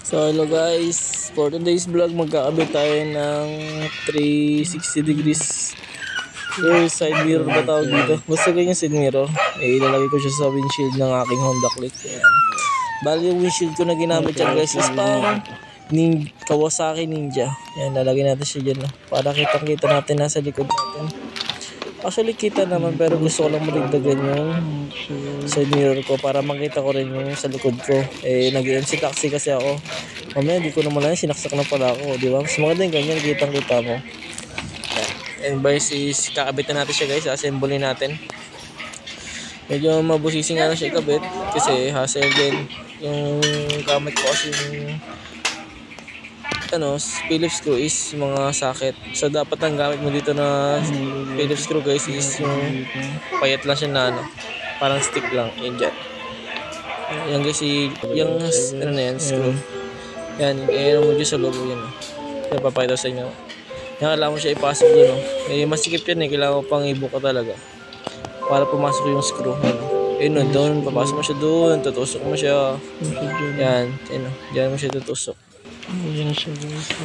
So hello guys, for today's vlog magkakabit tayo ng 360 degrees side mirror ba tawag dito? Basta ganyan side mirror. Ilalagay ko siya sa windshield ng aking Honda Click. Ayan. Bali yung windshield ko na ginamit dyan guys is pang Kawasaki Ninja. Ayan, lalagay natin siya dyan para kitang-kita natin nasa likod natin. Actually kita naman pero gusto ko lang marigdagan yung side mirror ko para makita ko rin yung sa likod ko. Nag-MC taxi kasi ako. Mamaya di ko naman lang sinaksak na pala ako, di ba? Mas maganda yung ganyan, kitang-kita mo. And guys, kakabit na natin siya guys, assemble natin. Medyo mabusisi nga na siya ikabit kasi hassle din. Yung gamit ko kasi yung Phillips screw is mga socket. So dapat ang gamit mo dito na Phillips screw guys is yung payat lang siya na parang stick lang. Yan dyan. Yan guys, yung screw. Yan, mo dyan sa logo yan. Yan, papayat sa inyo. Yan, kailangan mo siya ipasok dun. Masikip yan kailangan mo pang ibuka talaga para pumasok yung screw. Doon, papasok mo siya doon, tutusok mo siya. Yan, dyan mo siya tutusok.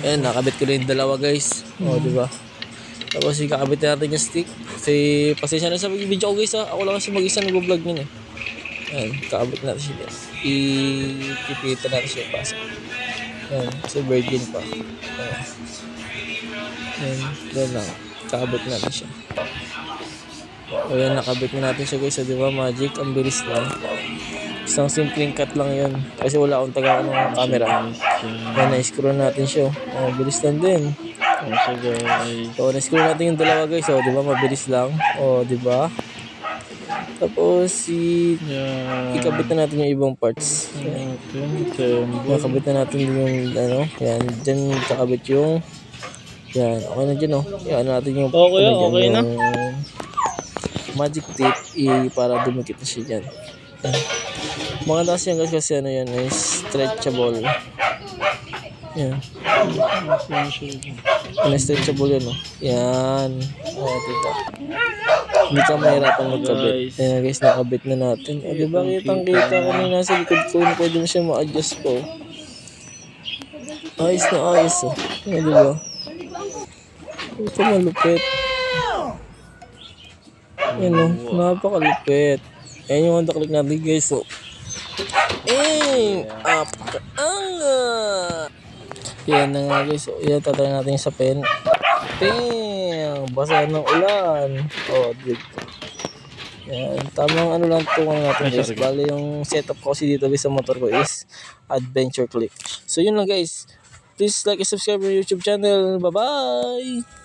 Ayan, nakabit ko na yung dalawa guys. Diba? Tapos ikakabit natin yung stick. Kasi pasensya na sa video ko guys ako lang kasi mag-isa nag-vlog yun Ayan, kakabit natin siya guys. Ipipita natin siya pasok. Ayan, kasi virgin pa. Ayan, doon lang. Kakabit natin siya. Ayan, nakabit na natin siya guys. Diba, magic, ang bilis lang. Isang simpleng cut lang yun. Kasi wala akong taga ng camera. Yan, na-screw natin siya. Bilis lang din. So, na-screw natin yung dalawa guys. Diba, mabilis lang. Diba? Tapos, ikabit na natin yung ibang parts. Ikabit na natin yung, yan, dyan kakabit yung, yan, okay na dyan, yan natin yung, okay na? Magic tape, para dumikit na siya dyan. Maganda kasi yan guys kasi yan is stretchable. Yan. Stretchable yan Yan. Diba? Hindi ka mahirapan magkabit. Ayan guys, nakabit na natin. Diba kitang-kita kanina sa likod ko yun, pwede na siya ma-adjust po. Ayos na ayos diba? Ito malupit. Yan napakalupit. Ayan yung Honda Click natin guys up yan na nga guys. Yan, tatry natin sa pen. Basa ng ulan. Dito. Yan, tamang lang ito natin guys. Bali yung setup ko kasi dito sa motor ko is Adventure Click. So yun lang guys. Please like and subscribe to my YouTube channel. Bye bye.